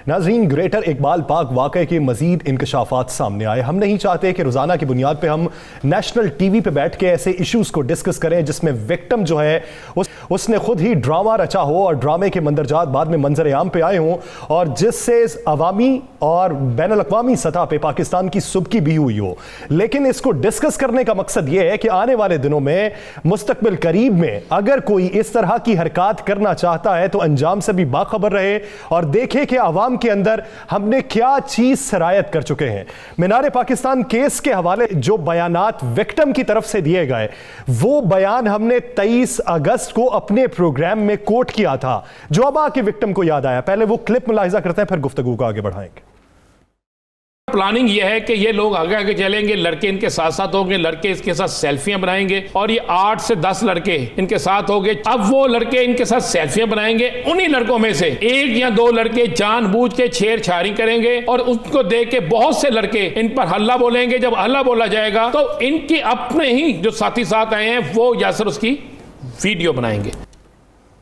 नाज़रीन, greater Iqbal park वाक़े के मज़ीद इंकशाफात सामने आए। हम नहीं चाहते कि रोज़ाना की बुनियाद पर हम नेशनल टीवी पर बैठ के ऐसे इशूज़ को डिस्कस करें जिसमें विक्टिम जो है उसने खुद ही ड्रामा रचा हो और ड्रामे के मंदरजात बाद में मंजर आम पे आए हों और जिससे अवामी और बैनुल अक़वामी सतह पे पाकिस्तान की सुबकी भी हुई हो। लेकिन इसको डिस्कस करने का मकसद यह है कि आने वाले दिनों में, मुस्तकबिल करीब में, अगर कोई इस तरह की हरकत करना चाहता है तो अंजाम से भी बाखबर रहे और देखे कि अवाम के अंदर हमने क्या चीज सरायत कर चुके हैं। मीनार पाकिस्तान केस के हवाले जो बयानात विक्टिम की तरफ से दिए गए, वो बयान हमने 23 अगस्त को अपने प्रोग्राम में कोट किया था, जो अब आके विक्टिम को याद आया। पहले वो क्लिप मुलाहिजा करते हैं, फिर गुफ्तगू को आगे बढ़ाएंगे। प्लानिंग यह है कि ये लोग आगे आगे चलेंगे, लड़के इनके साथ साथ होंगे, लड़के इसके साथ सेल्फियां बनाएंगे और ये 8 से 10 लड़के इनके साथ होंगे। अब वो लड़के इनके साथ सेल्फियां बनाएंगे, उन्हीं लड़कों में से 1 या 2 लड़के जानबूझ के छेड़छाड़ी करेंगे और उसको देख के बहुत से लड़के इन पर हल्ला बोलेंगे। जब हल्ला बोला जाएगा तो इनके अपने ही जो साथी साथ आए हैं वो यासर उसकी वीडियो बनाएंगे।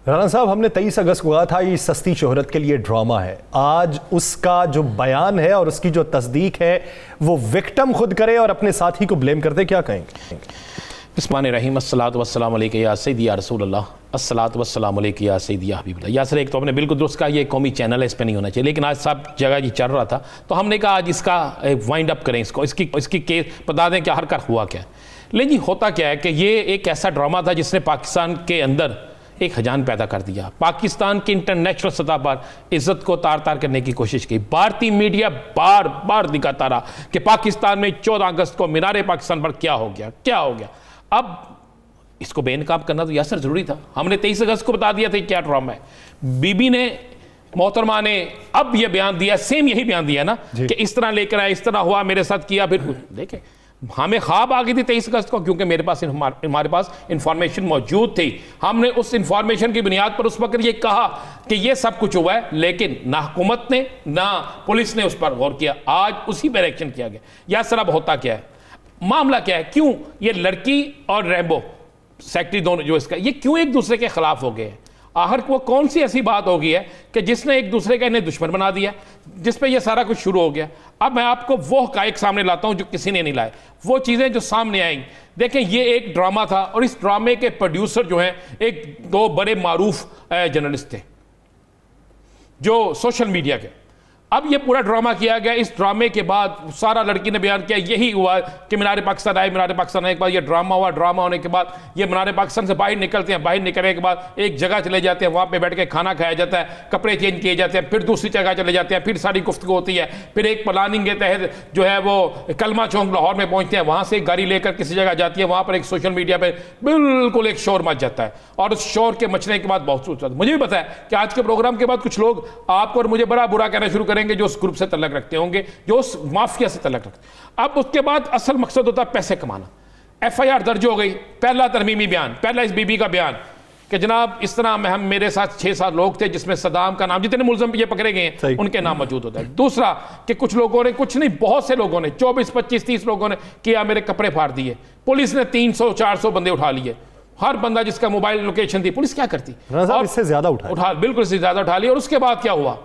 राना साहब, हमने 23 अगस्त को कहा था ये सस्ती शोहरत के लिए ड्रामा है। आज उसका जो बयान है और उसकी जो तस्दीक है वो विक्टिम खुद करे और अपने साथी को ब्लेम करते, क्या कहेंगे? बिस्मिल्लाहिर्रहमानिर्रहीम, अस्सलातु वस्सलामु अलैका या सय्यदी या रसूलल्लाह, अस्सलातु वस्सलामु अलैका या सय्यदी या हबीबल्लाह। यासर, एक तो आपने बिल्कुल दुरुस्त कहा, ये कौमी चैनल है, इस पर नहीं होना चाहिए, लेकिन आज सब जगह ये चल रहा था तो हमने कहा आज इसका वाइंड अप करें, इसकी केस बता दें क्या हरकत हुआ क्या। लेकिन जी होता क्या है कि ये एक ऐसा ड्रामा था जिसने पाकिस्तान के अंदर एक हजान पैदा कर दिया। पाकिस्तान की इंटरनेशनल सतह पर इज्जत को तार तार करने की कोशिश की। भारतीय मीडिया बार बार दिखाता रहा कि पाकिस्तान में 14 अगस्त को मीनार पाकिस्तान पर क्या हो गया। अब इसको बेनकाब करना तो यासर जरूरी था। हमने 23 अगस्त को बता दिया था क्या ड्रामा है। बीबी ने, मोहतरमा ने अब यह बयान दिया, सेम यही बयान दिया ना कि इस तरह लेकर आया, इस तरह हुआ, मेरे साथ किया। फिर देखें, हमें ख्वाब आ गई थी 23 अगस्त को, क्योंकि हमारे पास इंफॉर्मेशन मौजूद थी। हमने उस इंफॉर्मेशन की बुनियाद पर उस वक्त ये कहा कि ये सब कुछ हुआ है, लेकिन ना हुकूमत ने ना पुलिस ने उस पर गौर किया। आज उसी पर एक्शन किया गया। या सर, अब होता क्या है, मामला क्या है, क्यों ये लड़की और रैम्बो सेक्रेटरी दोनों जो इसका, ये क्यों एक दूसरे के खिलाफ हो गए हैं? आखिर वो कौन सी ऐसी बात हो गई है कि जिसने एक दूसरे का इन्हें दुश्मन बना दिया, जिस पे ये सारा कुछ शुरू हो गया? अब मैं आपको वो हकायक सामने लाता हूं जो किसी ने नहीं लाए, वो चीज़ें जो सामने आएंगी। देखें, ये एक ड्रामा था और इस ड्रामे के प्रोड्यूसर जो हैं, 2 बड़े मारूफ जर्नलिस्ट थे जो सोशल मीडिया के। अब ये पूरा ड्रामा किया गया। इस ड्रामे के बाद सारा लड़की ने बयान किया, यही हुआ कि मीनार पाकिस्तान आए, मीनार पाकिस्तान आने के बाद ये ड्रामा हुआ। ड्रामा होने के बाद ये मीनार पाकिस्तान से बाहर निकलते हैं, बाहर निकलने के बाद एक जगह चले जाते हैं, वहाँ पे बैठ के खाना खाया जाता है, कपड़े चेंज किए जाते हैं, फिर दूसरी जगह चले जाते हैं, फिर सारी गुफ्तगू होती है। फिर एक प्लानिंग के तहत जो है वो कलमा चौक लाहौर में पहुँचते हैं, वहाँ से एक गाड़ी लेकर किसी जगह जाती है, वहाँ पर एक सोशल मीडिया पर बिल्कुल एक शोर मच जाता है और उस शोर के मचने के बाद बहुत सोचता है। मुझे भी पता है कि आज के प्रोग्राम के बाद कुछ लोग आपको और मुझे बड़ा बुरा कहना शुरू करेंगे जो उस ग्रुप से रखते होंगे, जो उस माफिया से तल्लक रखते। अब उसके बाद असल मकसद होता है पैसे कमाना। एफआईआर दर्ज हो गई, पहला तरमीमी बयान, पहला इस बीबी का बयान कि जनाब इस तरह मेरे साथ 6-7 लोग थे जिसमें सदाम का नाम, जितने मुलजम ये पकड़े गए हैं उनके नाम मौजूद होता है। दूसरा कि कुछ लोगों ने, कुछ नहीं बहुत से लोगों ने, 24, 25, 30 लोगों ने किया, मेरे कपड़े फाड़ दिए। पुलिस ने 300-400 बंदे उठा लिए। हर बंदा जिसका मोबाइल लोकेशन थी, पुलिस क्या करती, और इससे ज्यादा बिल्कुल इससे ज्यादा उठा लिया। और उसके बाद क्या हुआ,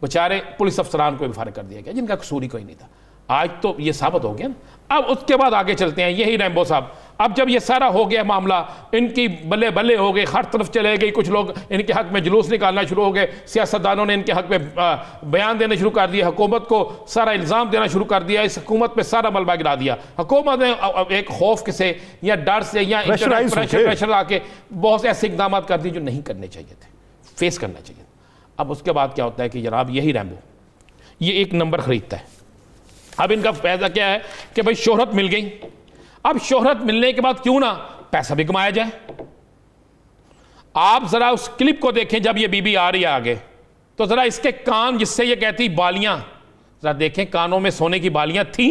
बेचारे पुलिस अफसरान को भी फारिग कर दिया गया जिनका कसूर ही कोई नहीं था। आज तो ये साबित हो गया ना। अब उसके बाद आगे चलते हैं, यही रैम्बो साहब। अब जब ये सारा हो गया मामला, इनकी बल्ले बल्ले हो गए, हर तरफ चले गई, कुछ लोग इनके हक में जुलूस निकालना शुरू हो गए, सियासतदानों ने इनके हक में बयान देने शुरू कर दिया, हुकूमत को सारा इल्ज़ाम देना शुरू कर दिया, इस हुकूमत पे सारा मलबा गिरा दिया। हुकूमत ने एक खौफ से या डर से या प्रेशर आके बहुत से ऐसे इकदाम कर दिए जो नहीं करने चाहिए थे, फेस करना चाहिए। अब उसके बाद क्या होता है कि जनाब यही रैम्बो ये एक नंबर खरीदता है। अब इनका फायदा क्या है कि भाई शोहरत मिल गई। अब शोहरत मिलने के बाद क्यों ना पैसा भी कमाया जाए। आप जरा उस क्लिप को देखें, जब ये बीबी आ रही है आगे, तो जरा इसके कान, जिससे ये कहती बालियां, जरा देखें कानों में सोने की बालियां थी,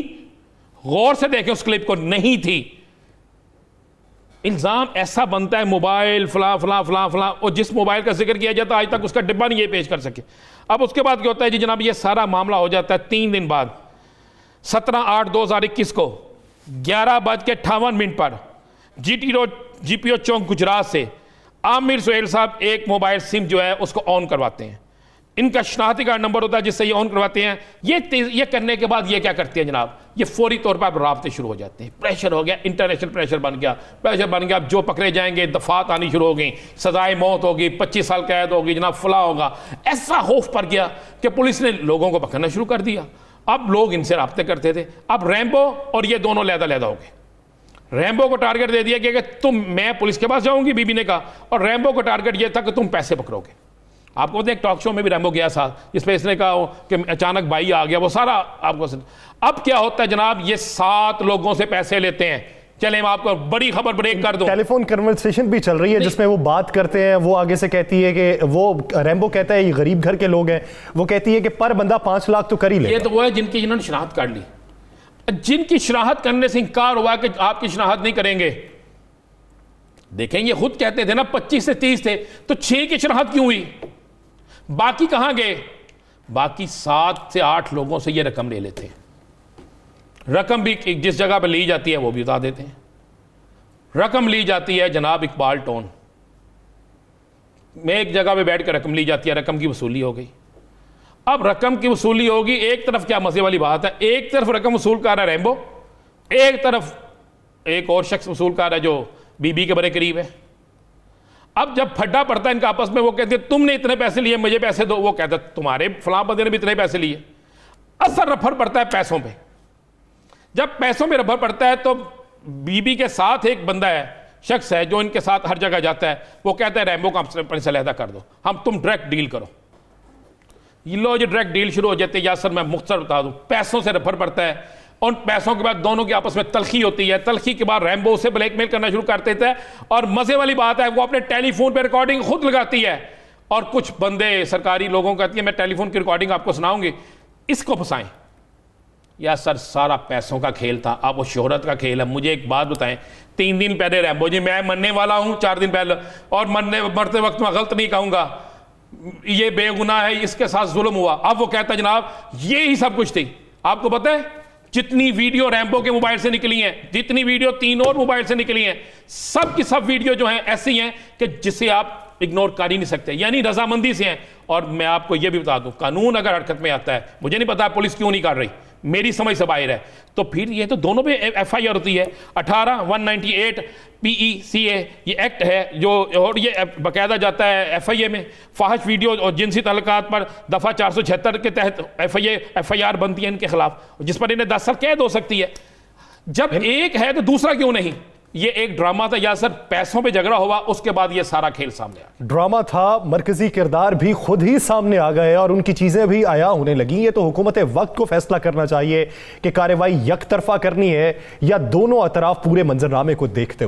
गौर से देखें उस क्लिप को, नहीं थी। इल्ज़ाम ऐसा बनता है मोबाइल फला फला फला फला, और जिस मोबाइल का जिक्र किया जाता है आज तक उसका डिब्बा नहीं ये पेश कर सके। अब उसके बाद क्या होता है जी जनाब, ये सारा मामला हो जाता है 3 दिन बाद, 17/8/2021 को 11:58 पर GT रोड GPO चौक गुजरात से आमिर सुहेल साहब एक मोबाइल सिम जो है उसको ऑन करवाते हैं। इनका शनाख्ती कार्ड नंबर होता है जिससे ये ऑन करवाते हैं। ये करने के बाद ये क्या करते हैं जनाब, ये फौरी तौर पर राब्ते शुरू हो जाते हैं। प्रेशर हो गया, इंटरनेशनल प्रेशर बन गया। अब जो पकड़े जाएंगे दफात आनी शुरू हो गई, सजाए मौत होगी, 25 साल कैद होगी, जनाब फला होगा। ऐसा खौफ पड़ गया कि पुलिस ने लोगों को पकड़ना शुरू कर दिया। अब लोग इनसे राब्ते करते थे। अब रैम्बो और ये दोनों लहदा हो गए। रैम्बो को टारगेट दे दिया कि मैं पुलिस के पास जाऊंगी, बीबी ने कहा, और रैम्बो को टारगेट ये था कि तुम पैसे पकड़ोगे। आपको पता है एक टॉक शो में भी रैम्बो गया था जिसपे इसने कहा कि अचानक भाई आ गया, वो सारा आपको। अब क्या होता है जनाब, ये 7 लोगों से पैसे लेते हैं। चले मैं आपको बड़ी खबर ब्रेक कर दूं। टेलीफोन कन्वर्सेशन भी चल रही है जिसमें वो बात करते हैं। वो आगे से कहती है कि वो रैम्बो कहता है ये गरीब घर के लोग हैं, वो कहती है कि पर बंदा 5 लाख तो कर ही ले। ये तो वो है जिन्होंने शनाख्त कर ली, जिनकी शनाख्त करने से इंकार हुआ कि आपकी शनाख्त नहीं करेंगे। देखें ये खुद कहते थे ना 25 से 30 थे, तो 6 की शनाख्त क्यों हुई? बाकी कहां गए? बाकी 7 से 8 लोगों से ये रकम ले लेते हैं। रकम भी जिस जगह पर ली जाती है वो भी बता देते हैं। रकम ली जाती है जनाब इकबाल टोन में, एक जगह पे बैठ कर रकम ली जाती है, रकम की वसूली हो गई। अब रकम की वसूली होगी, एक तरफ क्या मजे वाली बात है, एक तरफ रकम वसूल कर रहा है रैम्बो, एक तरफ एक और शख्स वसूल कर रहा है जो बीबी के बड़े करीब है। अब जब फड्डा पड़ता है इनका आपस में, वो कहते हैं तुमने इतने पैसे लिए, मुझे पैसे दो। वो कहता है तुम्हारे फलां बंदे ने भी इतने पैसे लिए। असर रफड़ पड़ता है पैसों पे। जब पैसों में रफड़ पड़ता है तो बीबी के साथ एक बंदा है, शख्स है जो इनके साथ हर जगह जाता है, वो कहता है रैम्बो का अपने से अलहदा कर दो, तुम डायरेक्ट डील करो। ये लो जो डायरेक्ट डील शुरू हो जाती है। यासर मैं मुख्तसर बता दूं, पैसों से रफड़ पड़ता है। उन पैसों के बाद दोनों की आपस में तलखी होती है। तलखी के बाद रैम्बो उसे ब्लैकमेल करना शुरू कर देता है। और मजे वाली बात है वो अपने टेलीफोन पे रिकॉर्डिंग खुद लगाती है। और कुछ बंदे सरकारी लोगों को कहती है मैं टेलीफोन की रिकॉर्डिंग आपको सुनाऊंगी, इसको फंसाएं। या सर सारा पैसों का खेल था, अब वो शोहरत का खेल है। मुझे एक बात बताएं, 3 दिन पहले रैम्बो जी मैं मरने वाला हूं 4 दिन पहले, और मरते वक्त मैं गलत नहीं कहूंगा, ये बेगुनाह है, इसके साथ जुल्म हुआ। अब वो कहता है जनाब ये ही सब कुछ थी। आपको पता है जितनी वीडियो रैम्बो के मोबाइल से निकली हैं, जितनी वीडियो 3 और मोबाइल से निकली हैं, सब की सब वीडियो जो हैं ऐसी हैं कि जिसे आप इग्नोर कर ही नहीं सकते, यानी रजामंदी से हैं। और मैं आपको यह भी बता दूं, कानून अगर हरकत में आता है, मुझे नहीं पता पुलिस क्यों नहीं कर रही, मेरी समझ से बाहर है, तो फिर ये तो दोनों पे FIR होती है। 18/198 PECA ये एक्ट है जो, और ये बाकायदा जाता है FIA में। फाहिश वीडियो और जिनसी तल्लुकात पर दफ़ा 476 के तहत FIR बनती है इनके खिलाफ, जिस पर इन्हें 10 साल कैद हो सकती है। जब एक है तो दूसरा क्यों नहीं? ये एक ड्रामा था या सर, पैसों पे झगड़ा हुआ, उसके बाद ये सारा खेल सामने आया। ड्रामा था, मरकजी किरदार भी खुद ही सामने आ गए और उनकी चीजें भी आया होने लगी। ये तो हुकूमत वक्त को फैसला करना चाहिए कि कार्रवाई यकतरफा करनी है या दोनों अतराफ पूरे मंजरनामे को देखते